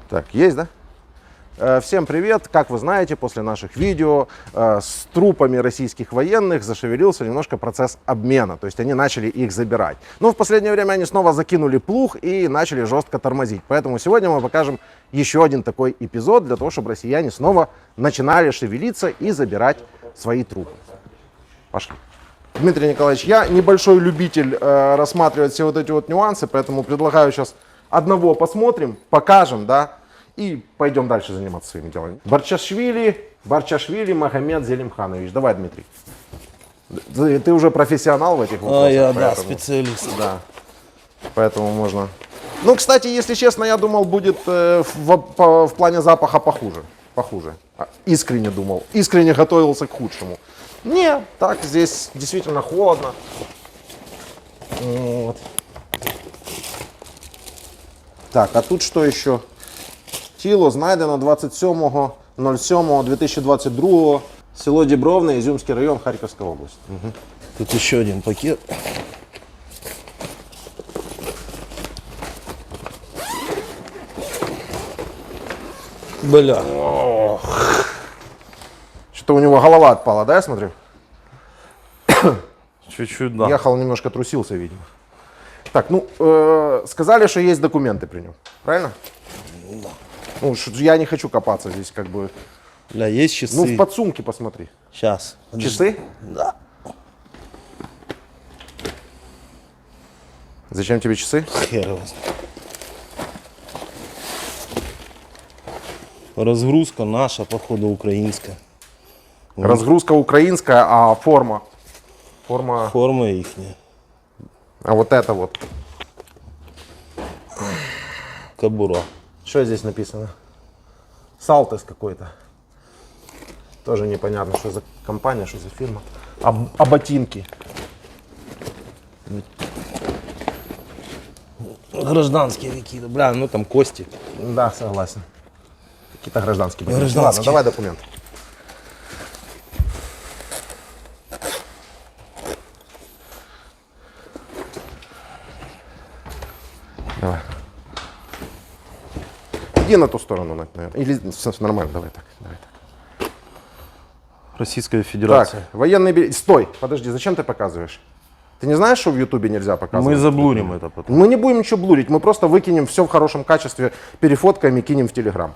Так, есть, да? Всем привет! Как вы знаете, после наших видео с трупами российских военных зашевелился немножко процесс обмена. То есть они начали их забирать. Но в последнее время они снова закинули плуг и начали жестко тормозить. Поэтому сегодня мы покажем еще один такой эпизод для того, чтобы россияне снова начинали шевелиться и забирать свои трупы. Пошли. Дмитрий Николаевич, я небольшой любитель рассматривать все вот эти вот нюансы, поэтому предлагаю сейчас одного посмотрим, покажем, да, и пойдем дальше заниматься своими делами. Барчашвили Магомед Зелимханович. Давай, Дмитрий. Ты уже профессионал в этих вопросах. Я, да, специалист. Да. Поэтому можно... Ну, кстати, если честно, я думал, будет в плане запаха похуже. Искренне думал. Искренне готовился к худшему. Не, так, здесь действительно холодно. Вот. Так, а тут что еще? Тіло знайдено 27.07.2022, село Дібровне, Ізюмський район, Харківська область. Угу. Тут еще один пакет. Бля. Что-то у него голова отпала, да, я смотрю? Чуть-чуть, да. Ехал, немножко трусился, видимо. Так, ну, сказали, что есть документы при нем, правильно? Да. Ну, я не хочу копаться здесь, как бы. Бля, есть часы? Ну, в подсумке посмотри. Сейчас. Часы? Да. Зачем тебе часы? Хер его знает. Разгрузка наша, походу, украинская. Разгрузка украинская, а форма? Форма ихняя. А вот это вот. Кобура. Что здесь написано? Салтес какой-то. Тоже непонятно, что за компания, что за фирма. А ботинки? Гражданские какие-то. Бля, ну там кости. Да, согласен. Какие-то гражданские ботинки. Гражданские. Ладно, давай документ. Давай. Иди на ту сторону, наверное. Или нормально, давай так. Российская Федерация. Так, военный билет. Стой, подожди, зачем ты показываешь? Ты не знаешь, что в Ютубе нельзя показывать? Мы заблурим это потом. Мы не будем ничего блурить, мы просто выкинем все в хорошем качестве, перефоткаем и кинем в Телеграм.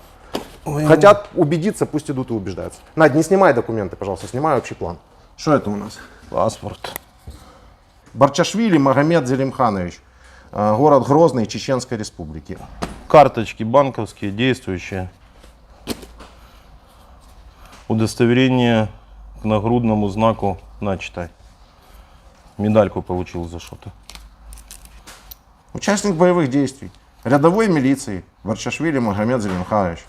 Хотят убедиться, пусть идут и убеждаются. Надь, не снимай документы, пожалуйста, снимай общий план. Что это у нас? Паспорт. Барчашвили Магомед Зелимханович, город Грозный, Чеченской Республики. Карточки банковские, действующие. Удостоверение к нагрудному знаку. На, читай. Медальку получил за что-то. Участник боевых действий. Рядовой милиции Барчашвили Магомед Зелимханович.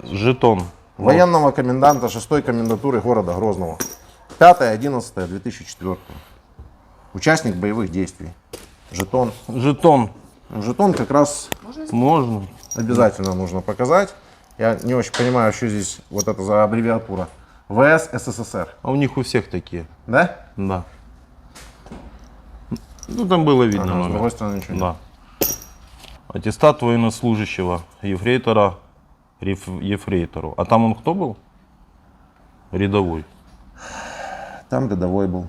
Жетон. Военного коменданта 6-й комендатуры города Грозного. 5.11.2004. Участник боевых действий. Жетон. Жетон. Жетон как раз Можно. обязательно нужно показать. Я не очень понимаю, что здесь вот это за аббревиатура. ВС СССР. А у них у всех такие. Да? Да. Ну там было видно Ага, с номер. другой стороны ничего нет. Да. Аттестат военнослужащего. Ефрейтора. Ефрейтору. А там он кто был? Рядовой. Там годовой был.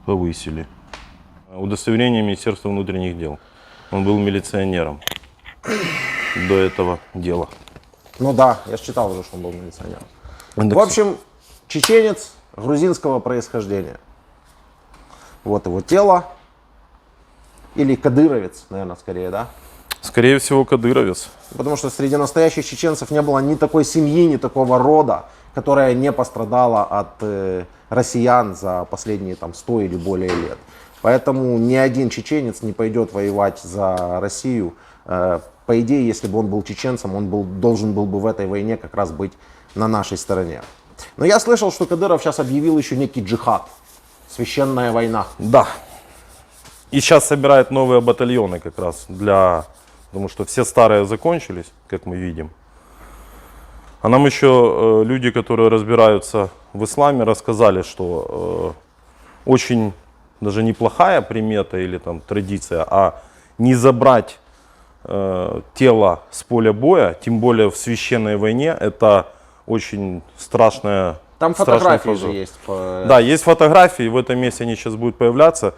Повысили. Удостоверение Министерства внутренних дел. Он был милиционером до этого дела. Ну да, я же читал уже, что он был милиционером. В Так, общем, чеченец грузинского происхождения. Вот его тело. Или кадыровец, наверное, скорее, да? скорее всего, кадыровец. Потому что среди настоящих чеченцев не было ни такой семьи, ни такого рода, которая не пострадала от россиян за последние там 100 или более лет. Поэтому ни один чеченец не пойдет воевать за Россию. По идее, если бы он был чеченцем, он должен был бы в этой войне как раз быть на нашей стороне. Но я слышал, что Кадыров сейчас объявил еще некий джихад. Священная война. Да. И сейчас собирает новые батальоны как раз для... Потому что все старые закончились, как мы видим. А нам еще люди, которые разбираются в исламе, рассказали, что очень даже неплохая примета или там традиция, а не забрать тело с поля боя, тем более в священной войне, это очень страшная. Там страшный фотографии же фраза. есть. Да, есть фотографии, в этом месте они сейчас будут появляться.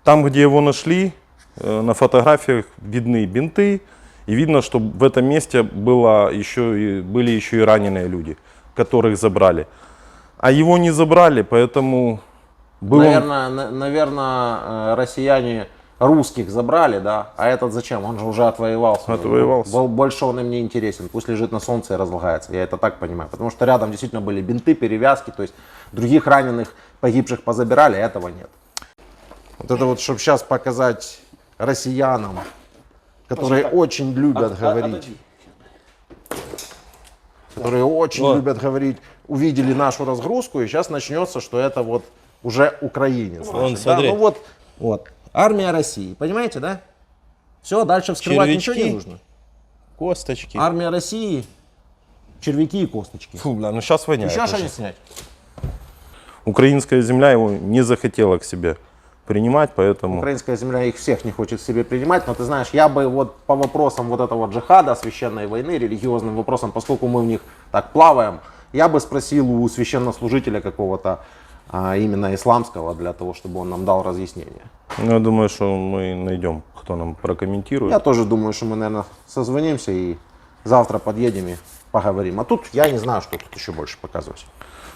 Там, где его нашли, на фотографиях видны бинты, и видно, что в этом месте были еще и раненые люди, которых забрали. А его не забрали, поэтому был он... Наверное, россияне русских забрали, да? А этот зачем? Он же уже отвоевался. Отвоевался. Больше он им не интересен. Пусть лежит на солнце и разлагается. Я это так понимаю. Потому что рядом действительно были бинты, перевязки. То есть других раненых, погибших позабирали, а этого нет. Вот это вот, чтобы сейчас показать россиянам, которые очень любят говорить. Которые очень любят говорить, увидели нашу разгрузку, и сейчас начнется, что это вот уже украинец. Вон, значит, да? смотри. Ну вот, армия России, понимаете, да? Все, дальше вскрывать ничего не Червячки. нужно. Косточки. Армия России, червяки и косточки. Фу, бля, ну сейчас война. Еще это что же. не снять? Украинская земля его не захотела к себе принимать, поэтому... Украинская земля их всех не хочет к себе принимать, но ты знаешь, я бы вот по вопросам вот этого джихада, священной войны, религиозным вопросам, поскольку мы в них так плаваем, я бы спросил у священнослужителя какого-то, именно исламского, для того, чтобы он нам дал разъяснение. Ну, я думаю, что мы найдем, кто нам прокомментирует. Я тоже думаю, что мы, наверное, созвонимся и завтра подъедем и поговорим. А тут я не знаю, что тут еще больше показывать.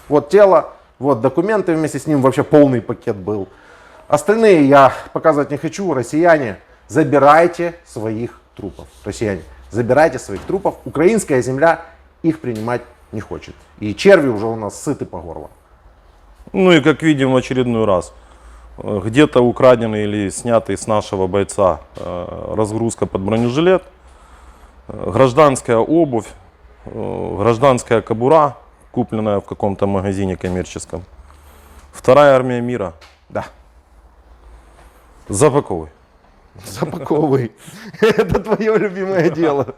Вот тело, вот документы вместе с ним, вообще полный пакет был. Остальные я показывать не хочу. Россияне, забирайте своих трупов. Россияне, забирайте своих трупов. Украинская земля их принимать не хочет. И черви уже у нас сыты по горло. Ну и как видим в очередной раз, где-то украденный или снятый с нашего бойца разгрузка под бронежилет, гражданская обувь, гражданская кобура, купленная в каком-то магазине коммерческом. Вторая армия мира. Да. Запаковывай. Запаковывай. Это твое любимое дело.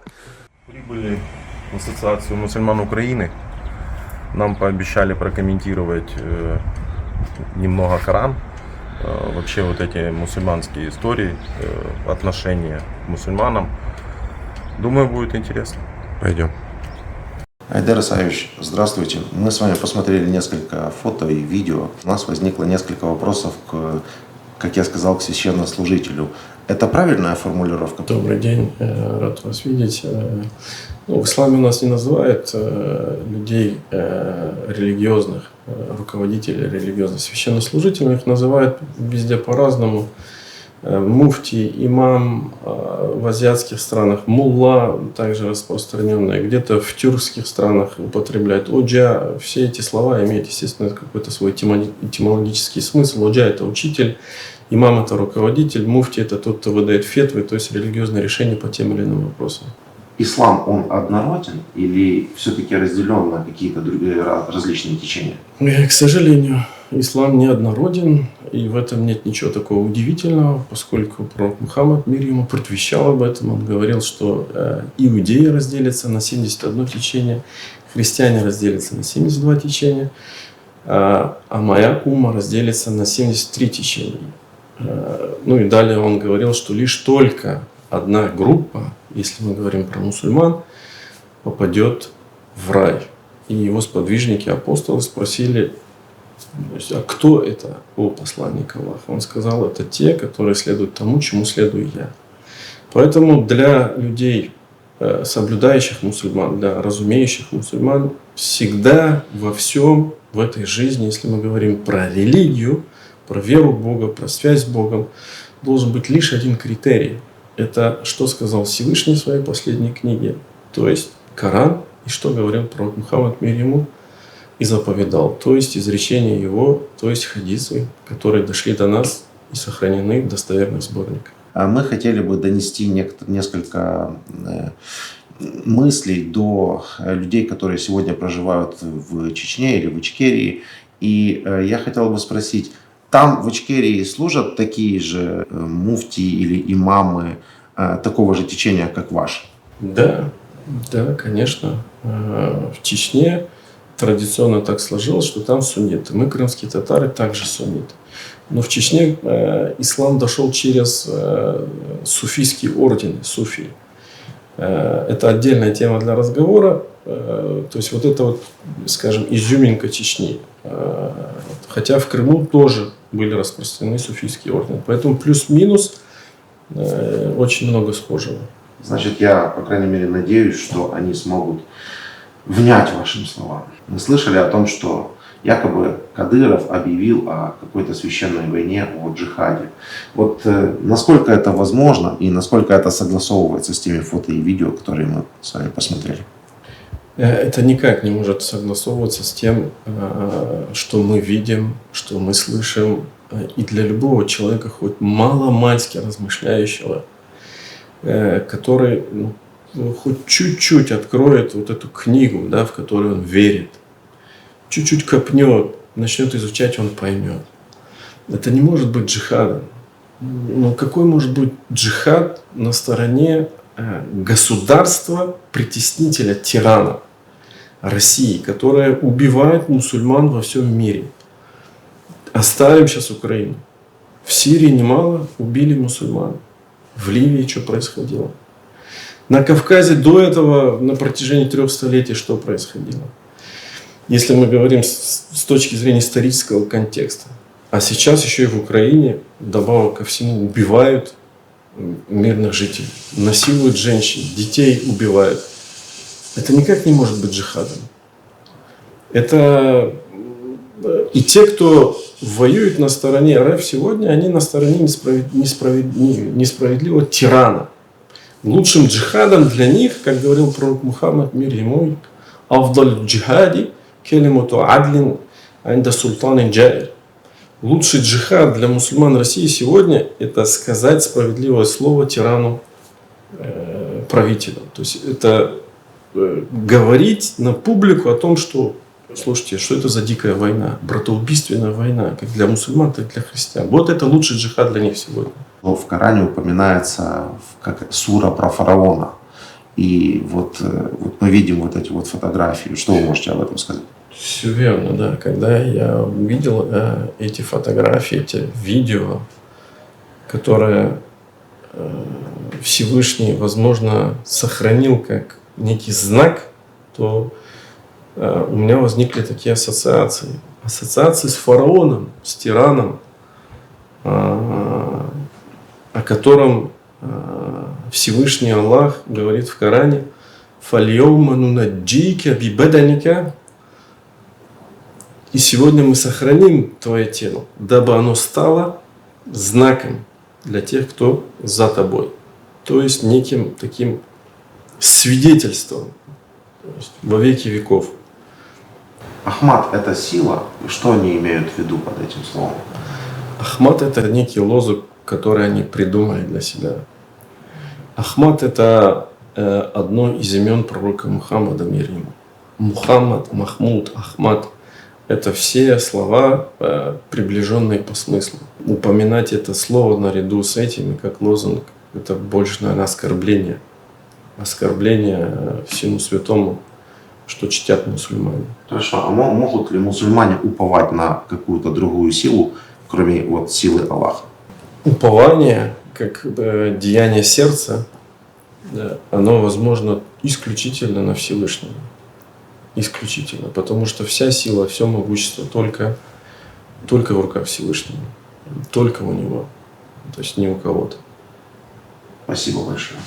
Прибыли в Ассоциацию мусульман Украины. Нам пообещали прокомментировать немного Коран, вообще вот эти мусульманские истории, отношения к мусульманам. Думаю, будет интересно. Пойдем. Айдар Исаевич, здравствуйте. Мы с вами посмотрели несколько фото и видео. У нас возникло несколько вопросов как я сказал, к священнослужителю. Это правильная формулировка? Добрый день, рад вас видеть. Ну, в исламе у нас не называют людей религиозных, руководителей религиозных священнослужителей, их называют везде по-разному. Муфти, имам, в азиатских странах мулла, также распространенная, где-то в тюркских странах употребляют оджа. Все эти слова имеют, естественно, какой-то свой этимологический смысл. Оджа – это учитель, имам – это руководитель, муфти – это тот, кто выдает фетвы, то есть религиозные решения по тем или иным вопросам. Ислам, он однороден или все-таки разделен на какие-то другие различные течения? К сожалению, ислам неоднороден, и в этом нет ничего такого удивительного, поскольку пророк Мухаммад, мир ему, предвещал об этом. Он говорил, что иудеи разделятся на 71 течение, христиане разделятся на 72 течения, а моя умма разделится на 73 течения. Ну и далее он говорил, что лишь только одна группа, если мы говорим про мусульман, попадет в рай. И его сподвижники, апостолы спросили: а кто это, о посланник Аллаха? Он сказал: это те, которые следуют тому, чему следую я. Поэтому для людей, соблюдающих мусульман, для разумеющих мусульман, всегда во всем в этой жизни, если мы говорим про религию, про веру в Бога, про связь с Богом, должен быть лишь один критерий. Это что сказал Всевышний в своей последней книге, то есть Коран, и что говорил пророк Мухаммад, мир ему, и заповедал, то есть изречения его, то есть хадисы, которые дошли до нас и сохранены в достоверных сборниках. Мы хотели бы донести несколько мыслей до людей, которые сегодня проживают в Чечне или в Ичкерии. И я хотел бы спросить, там в Ичкерии служат такие же муфти или имамы такого же течения, как ваш? Да, конечно. В Чечне традиционно так сложилось, что там сунниты. Мы, крымские татары, также сунниты. Но в Чечне ислам дошел через суфийские ордены, суфии. Это отдельная тема для разговора. То есть вот это вот, скажем, изюминка Чечни. Хотя в Крыму тоже были распространены суфийские ордены. Поэтому плюс-минус очень много схожего. Значит, я, по крайней мере, надеюсь, что они смогут внять вашим словам. Мы слышали о том, что якобы Кадыров объявил о какой-то священной войне, о джихаде. Вот насколько это возможно и насколько это согласовывается с теми фото и видео, которые мы с вами посмотрели? Это никак не может согласовываться с тем, что мы видим, что мы слышим. И для любого человека, хоть мало-мальски размышляющего, который хоть чуть-чуть откроет вот эту книгу, да, в которую он верит, чуть-чуть копнет, начнет изучать, он поймет. Это не может быть джихадом. Но какой может быть джихад на стороне государства, притеснителя, тирана России, которая убивает мусульман во всем мире? Оставим сейчас Украину. В Сирии немало убили мусульман. В Ливии что происходило? На Кавказе до этого на протяжении 3 столетий что происходило? Если мы говорим с точки зрения исторического контекста. А сейчас еще и в Украине, добавок ко всему, убивают мирных жителей. Насилуют женщин, детей убивают. Это никак не может быть джихадом. Это и те, кто воюет на стороне РФ сегодня, они на стороне несправедливого тирана. Лучшим джихадом для них, как говорил пророк Мухаммад, мир ему, «Афдаль джихади келимуту адлин айнда султан джаир». Лучший джихад для мусульман России сегодня – это сказать справедливое слово тирану, правителю. То есть это говорить на публику о том, что, слушайте, что это за дикая война, братоубийственная война, как для мусульман, так и для христиан. Вот это лучший джихад для них сегодня. В Коране упоминается как сура про фараона. И вот мы видим вот эти вот фотографии. Что вы можете об этом сказать? Все верно, да. Когда я увидел эти фотографии, эти видео, которые Всевышний, возможно, сохранил как некий знак, то у меня возникли такие ассоциации. Ассоциации с фараоном, с тираном, о котором Всевышний Аллах говорит в Коране: «Фальйоума нунаджика бибаданика». И сегодня мы сохраним твое тело, дабы оно стало знаком для тех, кто за тобой. То есть неким таким свидетельством, то есть во веки веков. Ахмад – это сила. Что они имеют в виду под этим словом? Ахмад – это некий лозунг, который они придумали для себя. Ахмад – это одно из имен пророка Мухаммада, мир ему. Мухаммад, Махмуд, Ахмад – это все слова, приближенные по смыслу. Упоминать это слово наряду с этими, как лозунг, это больше, наверное, оскорбление. Оскорбление всему святому, что чтят мусульмане. Хорошо. А могут ли мусульмане уповать на какую-то другую силу, кроме вот силы Аллаха? Упование, как деяние сердца, оно возможно исключительно на Всевышнего. Исключительно. Потому что вся сила, все могущество только в руках Всевышнего. Только у него. То есть не у кого-то. Спасибо большое.